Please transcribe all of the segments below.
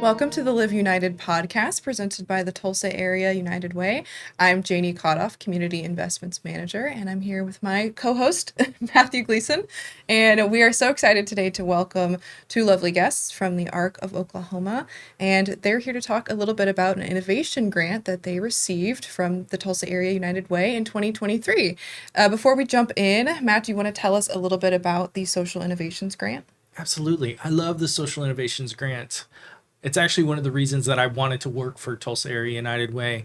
Welcome to the Live United podcast presented by the Tulsa Area United Way. I'm Janey Kotthoff, Community Investments Manager, and I'm here with my co-host, Matthew Gleason. And we are so excited today to welcome two lovely guests from the ARC of Oklahoma. And they're here to talk a little bit about an innovation grant that they received from the Tulsa Area United Way in 2023. Before we jump in, Matt, do you want to tell us a little bit about the Social Innovations Grant? Absolutely. I love the Social Innovations Grant. It's actually one of the reasons that I wanted to work for Tulsa Area United Way.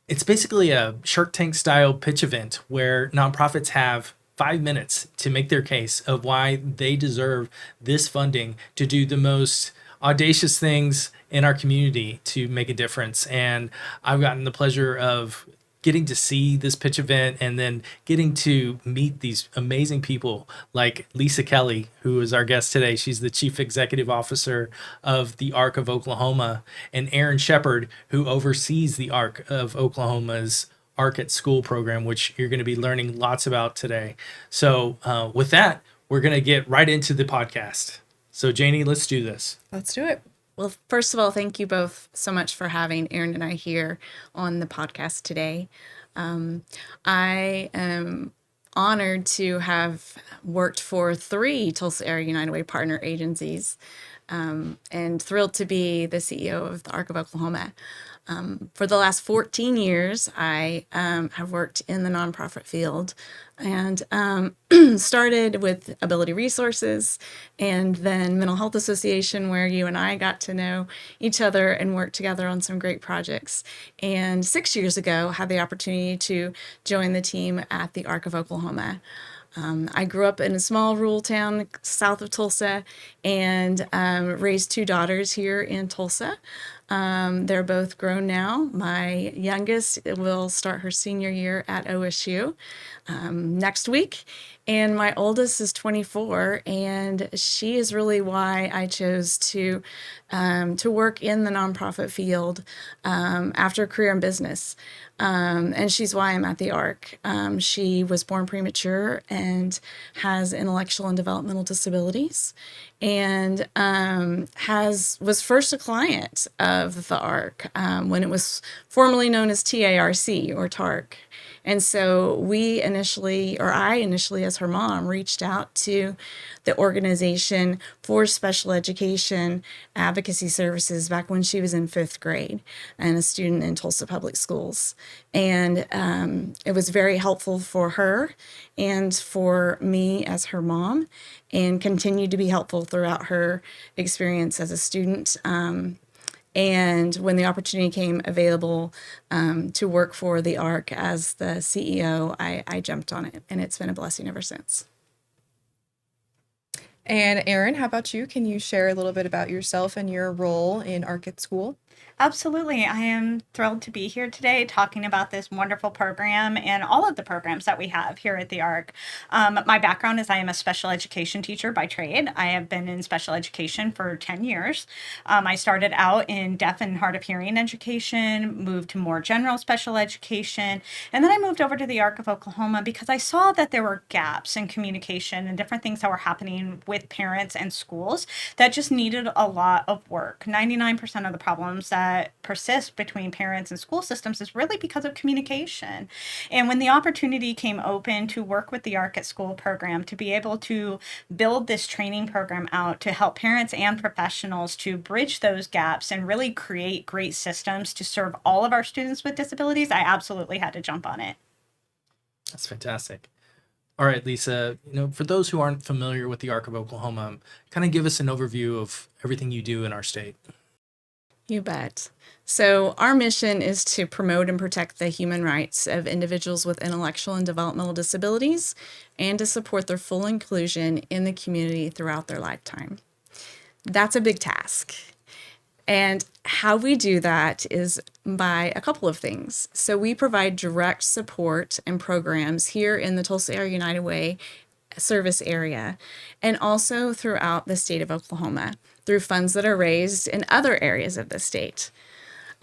It's basically a Shark Tank style pitch event where nonprofits have 5 minutes to make their case of why they deserve this funding to do the most audacious things in our community to make a difference. And I've gotten the pleasure of getting to see this pitch event and then getting to meet these amazing people like Lisa Kelly, who is our guest today. She's the Chief Executive Officer of the ARC of Oklahoma, and Erin Shepherd, who oversees the ARC of Oklahoma's ARC at School program, which you're going to be learning lots about today. So with that, we're going to get right into the podcast. So Janey, let's do this. Let's do it. Well, first of all, thank you both so much for having Erin and I here on the podcast today. I am honored to have worked for 3 Tulsa Area United Way partner agencies and thrilled to be the CEO of the ARC of Oklahoma. For the last 14 years, I have worked in the nonprofit field and started with Ability Resources and then Mental Health Association, where you and I got to know each other and work together on some great projects. And 6 years ago, had the opportunity to join the team at the ARC of Oklahoma. I grew up in a small rural town south of Tulsa and raised 2 daughters here in Tulsa. They're both grown now. My youngest will start her senior year at OSU next week, and my oldest is 24, and she is really why I chose to work in the nonprofit field after a career in business. And she's why I'm at the ARC. She was born premature and has intellectual and developmental disabilities, and was first a client of the ARC when it was formerly known as TARC or TARC. And so I initially, as her mom, reached out to the organization for special education advocacy services back when she was in 5th grade and a student in Tulsa Public Schools. And it was very helpful for her and for me as her mom, and continued to be helpful throughout her experience as a student. And when the opportunity came available to work for the ARC as the CEO, I jumped on it, and it's been a blessing ever since. And Erin, how about you? Can you share a little bit about yourself and your role in ARC at School? Absolutely. I am thrilled to be here today talking about this wonderful program and all of the programs that we have here at the ARC. My background is I am a special education teacher by trade. I have been in special education for 10 years. I started out in deaf and hard of hearing education, moved to more general special education, and then I moved over to the ARC of Oklahoma because I saw that there were gaps in communication and different things that were happening with parents and schools that just needed a lot of work. 99% of the problems that persist between parents and school systems is really because of communication. And when the opportunity came open to work with the ARC at School program, to be able to build this training program out to help parents and professionals to bridge those gaps and really create great systems to serve all of our students with disabilities, I absolutely had to jump on it. That's fantastic. All right, Lisa, for those who aren't familiar with the ARC of Oklahoma, kind of give us an overview of everything you do in our state. You bet. So our mission is to promote and protect the human rights of individuals with intellectual and developmental disabilities and to support their full inclusion in the community throughout their lifetime. That's a big task. And how we do that is by a couple of things. So we provide direct support and programs here in the Tulsa Area United Way service area and also throughout the state of Oklahoma through funds that are raised in other areas of the state.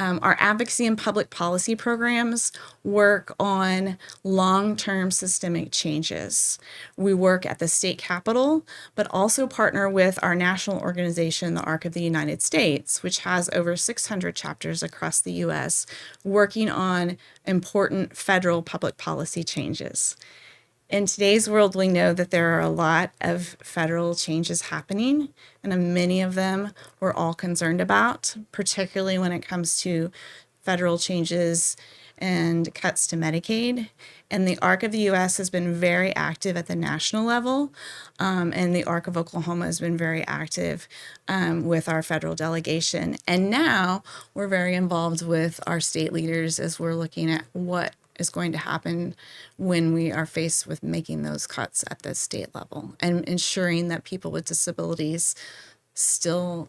Our advocacy and public policy programs work on long-term systemic changes. We work at the state capitol, but also partner with our national organization, the Arc of the United States, which has over 600 chapters across the U.S., working on important federal public policy changes. In today's world, we know that there are a lot of federal changes happening, and many of them we're all concerned about, particularly when it comes to federal changes and cuts to Medicaid. And the ARC of the U.S. has been very active at the national level, and the ARC of Oklahoma has been very active with our federal delegation. And now we're very involved with our state leaders as we're looking at what is going to happen when we are faced with making those cuts at the state level and ensuring that people with disabilities still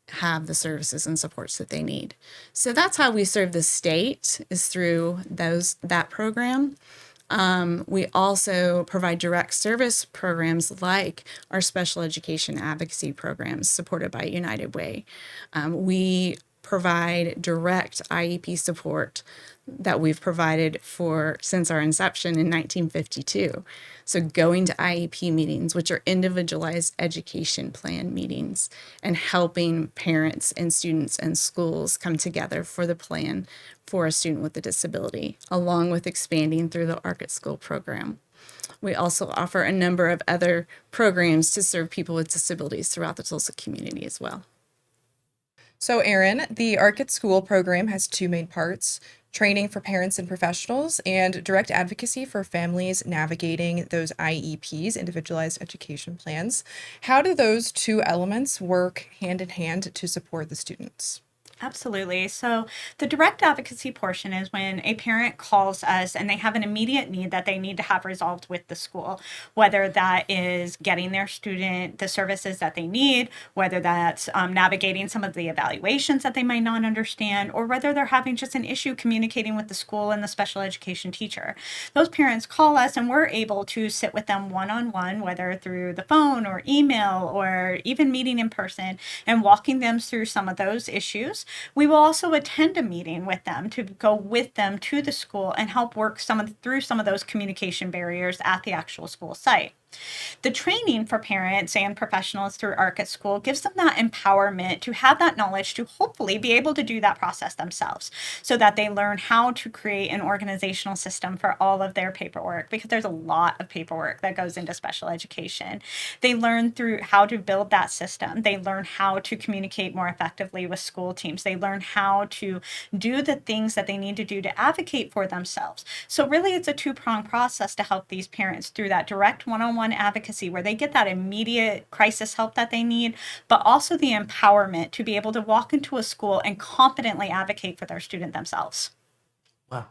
have the services and supports that they need. So that's how we serve the state, is through that program. We also provide direct service programs like our special education advocacy programs supported by United Way. We provide direct IEP support that we've provided since our inception in 1952. So going to IEP meetings, which are individualized education plan meetings, and helping parents and students and schools come together for the plan for a student with a disability, along with expanding through the ARC at School program. We also offer a number of other programs to serve people with disabilities throughout the Tulsa community as well. So, Erin, the ARC at School program has two main parts: training for parents and professionals, and direct advocacy for families navigating those IEPs, individualized education plans. How do those two elements work hand in hand to support the students? Absolutely. So the direct advocacy portion is when a parent calls us and they have an immediate need that they need to have resolved with the school, whether that is getting their student the services that they need, whether that's navigating some of the evaluations that they might not understand, or whether they're having just an issue communicating with the school and the special education teacher. Those parents call us and we're able to sit with them one-on-one, whether through the phone or email or even meeting in person, and walking them through some of those issues. We will also attend a meeting with them to go with them to the school and help work through some of those communication barriers at the actual school site. The training for parents and professionals through ARC at School gives them that empowerment to have that knowledge to hopefully be able to do that process themselves, so that they learn how to create an organizational system for all of their paperwork, because there's a lot of paperwork that goes into special education. They learn through how to build that system. They learn how to communicate more effectively with school teams. They learn how to do the things that they need to do to advocate for themselves. So really, it's a two-pronged process to help these parents through that direct one-on-one advocacy where they get that immediate crisis help that they need, but also the empowerment to be able to walk into a school and confidently advocate for their student themselves. Wow.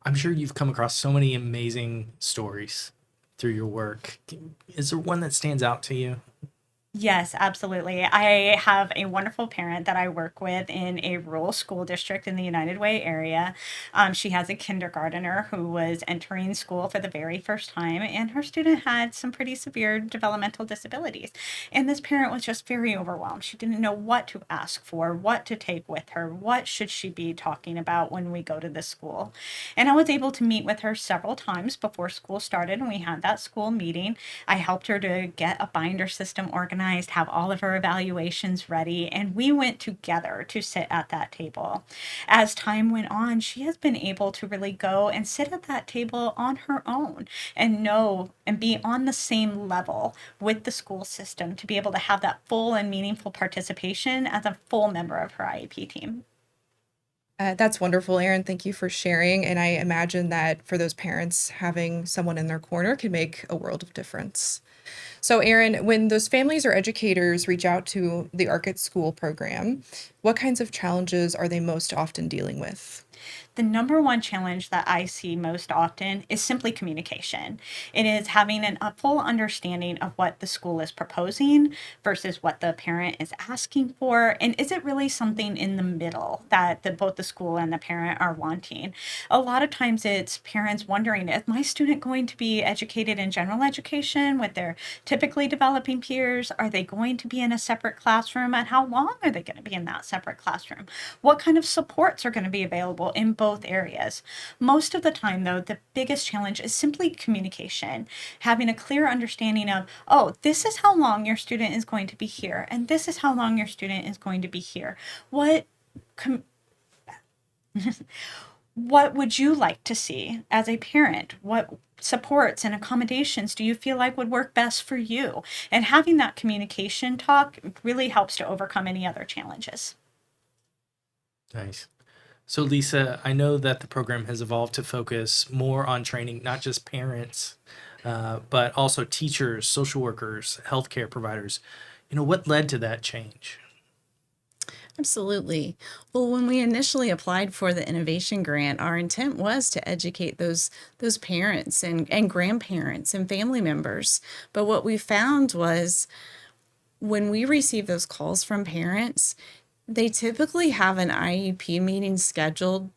I'm sure you've come across so many amazing stories through your work. Is there one that stands out to you? Yes, absolutely. I have a wonderful parent that I work with in a rural school district in the United Way area. She has a kindergartner who was entering school for the very first time, and her student had some pretty severe developmental disabilities. And this parent was just very overwhelmed. She didn't know what to ask for, what to take with her, what should she be talking about when we go to the school. And I was able to meet with her several times before school started, and we had that school meeting. I helped her to get a binder system organized, have all of her evaluations ready, and we went together to sit at that table. As time went on, she has been able to really go and sit at that table on her own and know and be on the same level with the school system to be able to have that full and meaningful participation as a full member of her IEP team. That's wonderful, Erin. Thank you for sharing. And I imagine that for those parents, having someone in their corner can make a world of difference. So, Erin, when those families or educators reach out to the ARC at School program, what kinds of challenges are they most often dealing with? the number one challenge that I see most often is simply communication. It is having a full understanding of what the school is proposing versus what the parent is asking for. And is it really something in the middle that both the school and the parent are wanting? A lot of times it's parents wondering, is my student going to be educated in general education with their typically developing peers? Are they going to be in a separate classroom? And how long are they going to be in that separate classroom? What kind of supports are going to be available in both areas? Most of the time, though, the biggest challenge is simply communication, having a clear understanding of, oh, this is how long your student is going to be here, and this is how long your student is going to be here. What would you like to see as a parent? What supports and accommodations do you feel like would work best for you? And having that communication talk really helps to overcome any other challenges. Nice. So, Lisa, I know that the program has evolved to focus more on training not just parents, but also teachers, social workers, healthcare providers. What led to that change? Absolutely. Well, when we initially applied for the innovation grant, our intent was to educate those parents and grandparents and family members. But what we found was when we receive those calls from parents, they typically have an IEP meeting scheduled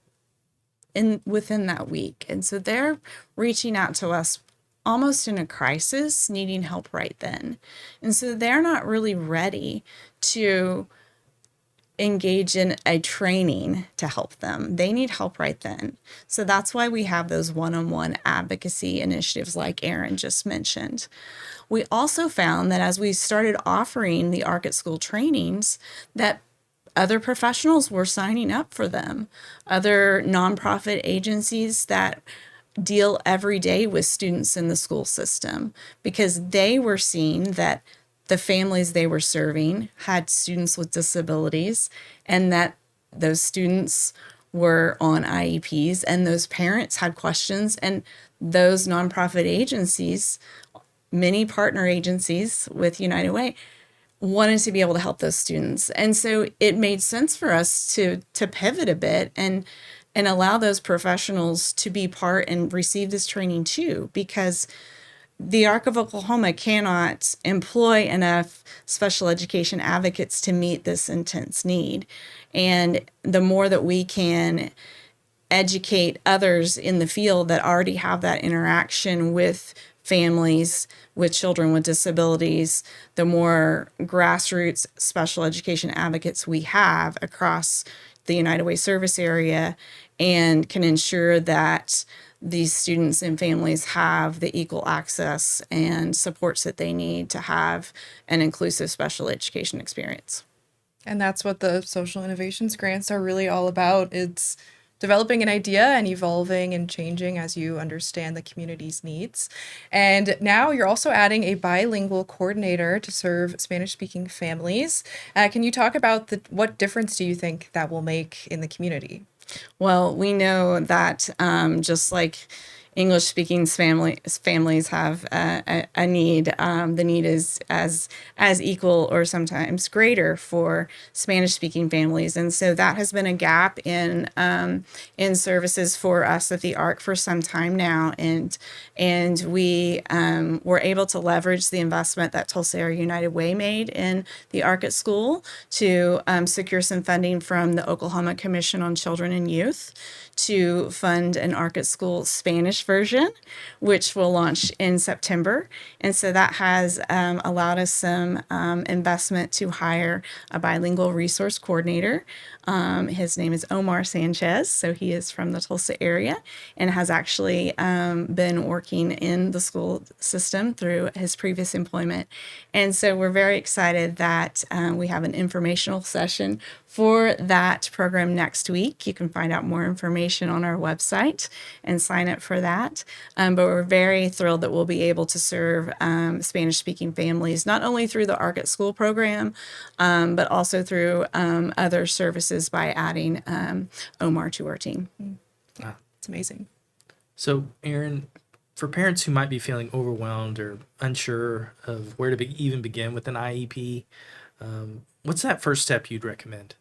within that week. And so they're reaching out to us almost in a crisis, needing help right then. And so they're not really ready to engage in a training to help them. They need help right then. So that's why we have those one-on-one advocacy initiatives like Erin just mentioned. We also found that as we started offering the ARC at School trainings, that other professionals were signing up for them. Other nonprofit agencies that deal every day with students in the school system, because they were seeing that the families they were serving had students with disabilities and that those students were on IEPs and those parents had questions, and those nonprofit agencies, many partner agencies with United Way, wanted to be able to help those students. And so it made sense for us to pivot a bit and allow those professionals to be part and receive this training too, because the Arc of Oklahoma cannot employ enough special education advocates to meet this intense need. And the more that we can educate others in the field that already have that interaction with families with children with disabilities, the more grassroots special education advocates we have across the United Way service area, and can ensure that these students and families have the equal access and supports that they need to have an inclusive special education experience. And that's what the social innovations grants are really all about. It's developing an idea and evolving and changing as you understand the community's needs. And now you're also adding a bilingual coordinator to serve Spanish-speaking families. Can you talk about what difference do you think that will make in the community? Well, we know that just like English-speaking families have a need. The need is as equal or sometimes greater for Spanish-speaking families, and so that has been a gap in services for us at the ARC for some time now. And we were able to leverage the investment that Tulsa Area United Way made in the ARC at School to secure some funding from the Oklahoma Commission on Children and Youth to fund an ARC at School Spanish version, which will launch in September. And so that has allowed us some investment to hire a bilingual resource coordinator. His name is Omar Sanchez, so he is from the Tulsa area and has actually been working in the school system through his previous employment. And so we're very excited that we have an informational session for that program next week. You can find out more information on our website and sign up for that. But we're very thrilled that we'll be able to serve Spanish-speaking families, not only through the ARC at School program, but also through other services by adding Omar to our team. Wow, it's amazing. So, Erin, for parents who might be feeling overwhelmed or unsure of where to even begin with an IEP, what's that first step you'd recommend?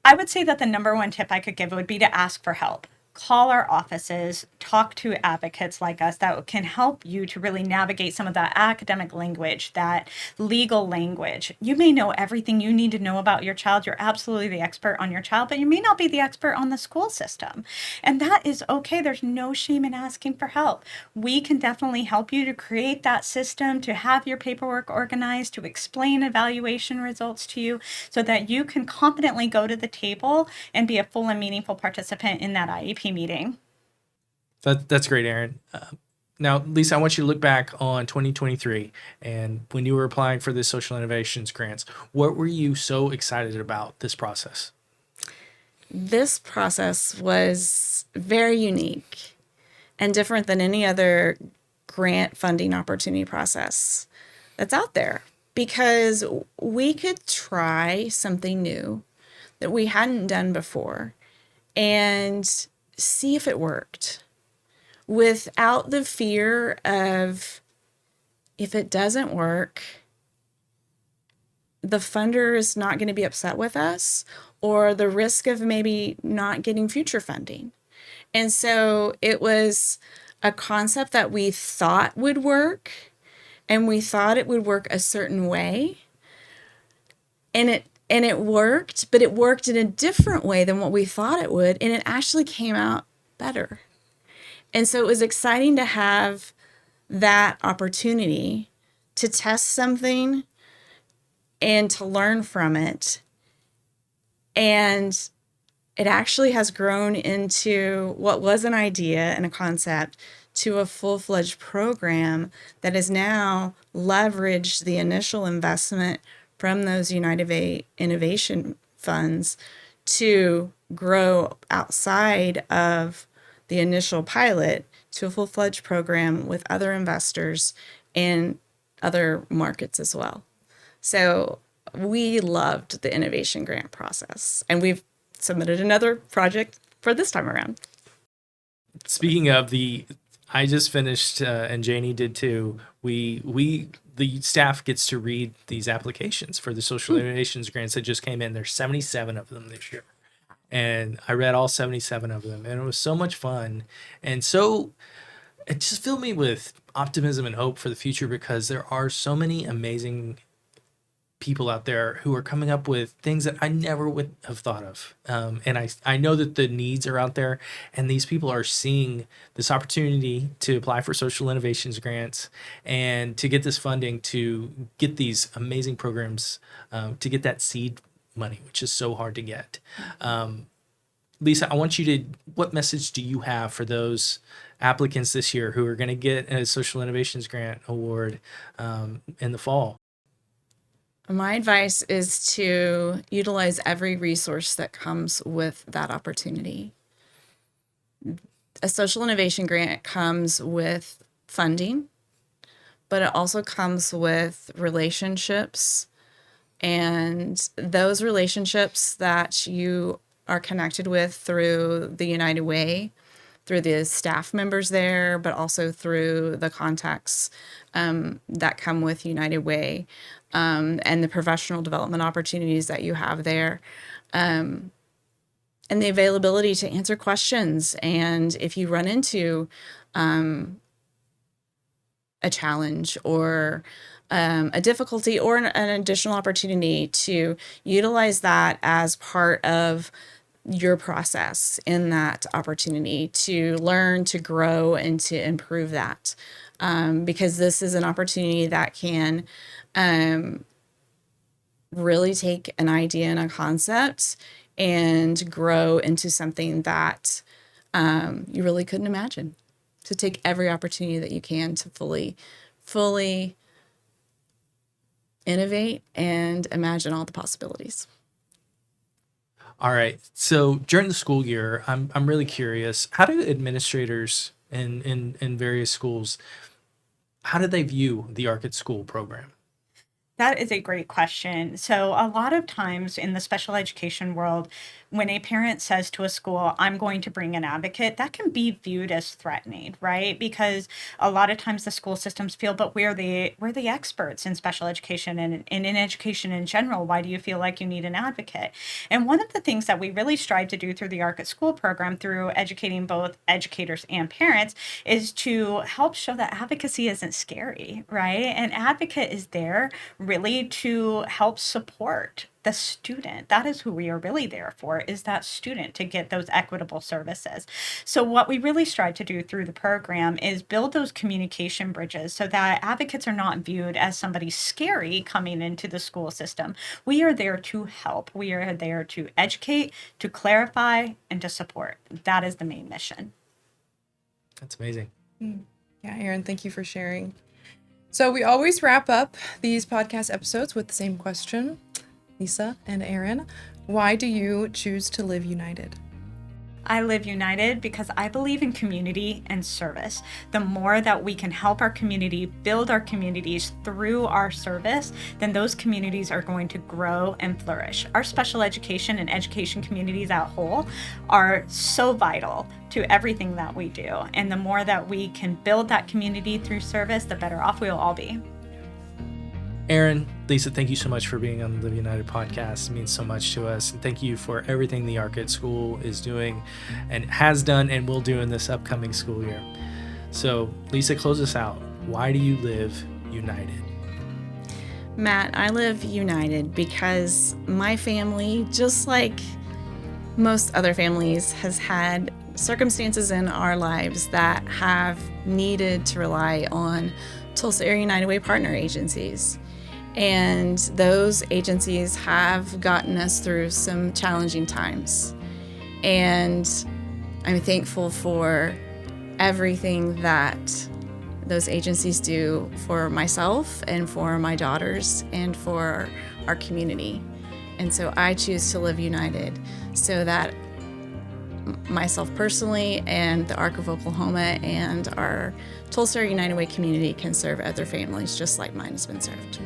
I would say that the number one tip I could give would be to ask for help. Call our offices, talk to advocates like us that can help you to really navigate some of that academic language, that legal language. You may know everything you need to know about your child. You're absolutely the expert on your child, but you may not be the expert on the school system. And that is okay. There's no shame in asking for help. We can definitely help you to create that system, to have your paperwork organized, to explain evaluation results to you so that you can confidently go to the table and be a full and meaningful participant in that IEP meeting. That's great, Erin. Now, Lisa, I want you to look back on 2023 and when you were applying for the social innovations grants, what were you so excited about this process? This process was very unique and different than any other grant funding opportunity process that's out there because we could try something new that we hadn't done before and see if it worked without the fear of if it doesn't work, the funder is not going to be upset with us or the risk of maybe not getting future funding. And so it was a concept that we thought would work and we thought it would work a certain way. And it worked, but it worked in a different way than what we thought it would. And it actually came out better. And so it was exciting to have that opportunity to test something and to learn from it. And it actually has grown into what was an idea and a concept to a full-fledged program that has now leveraged the initial investment from those United Way Innovation Funds to grow outside of the initial pilot to a full-fledged program with other investors and other markets as well. So we loved the innovation grant process, and we've submitted another project for this time around. Speaking of I just finished, and Janey did too. The staff gets to read these applications for the social innovations grants that just came in. There's 77 of them this year. And I read all 77 of them, and it was so much fun. And so it just filled me with optimism and hope for the future because there are so many amazing people out there who are coming up with things that I never would have thought of. And I know that the needs are out there, and these people are seeing this opportunity to apply for social innovations grants and to get this funding to get these amazing programs, to get that seed money, which is so hard to get. Lisa, what message do you have for those applicants this year who are going to get a social innovations grant award in the fall? My advice is to utilize every resource that comes with that opportunity. A social innovation grant comes with funding, but it also comes with relationships. And those relationships that you are connected with through the United Way, through the staff members there, but also through the contacts that come with United Way, and the professional development opportunities that you have there, and the availability to answer questions. And if you run into a challenge or a difficulty or an additional opportunity, to utilize that as part of your process in that opportunity to learn, to grow, and to improve that. Because this is an opportunity that can really take an idea and a concept and grow into something that you really couldn't imagine. To take every opportunity that you can to fully innovate and imagine all the possibilities. All right. So during the school year, I'm really curious. How do administrators in various schools, how do they view the ARC at School program? That is a great question. So, a lot of times in the special education world, when a parent says to a school, I'm going to bring an advocate, that can be viewed as threatening, right? Because a lot of times the school systems feel, but we're the experts in special education and in education in general. Why do you feel like you need an advocate? And one of the things that we really strive to do through the ARC at School program, through educating both educators and parents, is to help show that advocacy isn't scary, right? An advocate is there really to help support the student. That is who we are really there for, is that student, to get those equitable services. So what we really strive to do through the program is build those communication bridges so that advocates are not viewed as somebody scary coming into the school system. We are there to help. We are there to educate, to clarify, and to support. That is the main mission. That's amazing. Yeah, Erin, thank you for sharing. So we always wrap up these podcast episodes with the same question. Lisa and Erin, why do you choose to live united? I live united because I believe in community and service. The more that we can help our community, build our communities through our service, then those communities are going to grow and flourish. Our special education and education communities as a whole are so vital to everything that we do. And the more that we can build that community through service, the better off we'll all be. Erin, Lisa, thank you so much for being on the Live United podcast. It means so much to us. And thank you for everything the ARC at School is doing and has done and will do in this upcoming school year. So, Lisa, close us out. Why do you live united? Matt, I live united because my family, just like most other families, has had circumstances in our lives that have needed to rely on Tulsa Area United Way partner agencies. And those agencies have gotten us through some challenging times. And I'm thankful for everything that those agencies do for myself and for my daughters and for our community. And so I choose to live united so that myself personally and the ARC of Oklahoma and our Tulsa Area United Way community can serve other families just like mine has been served.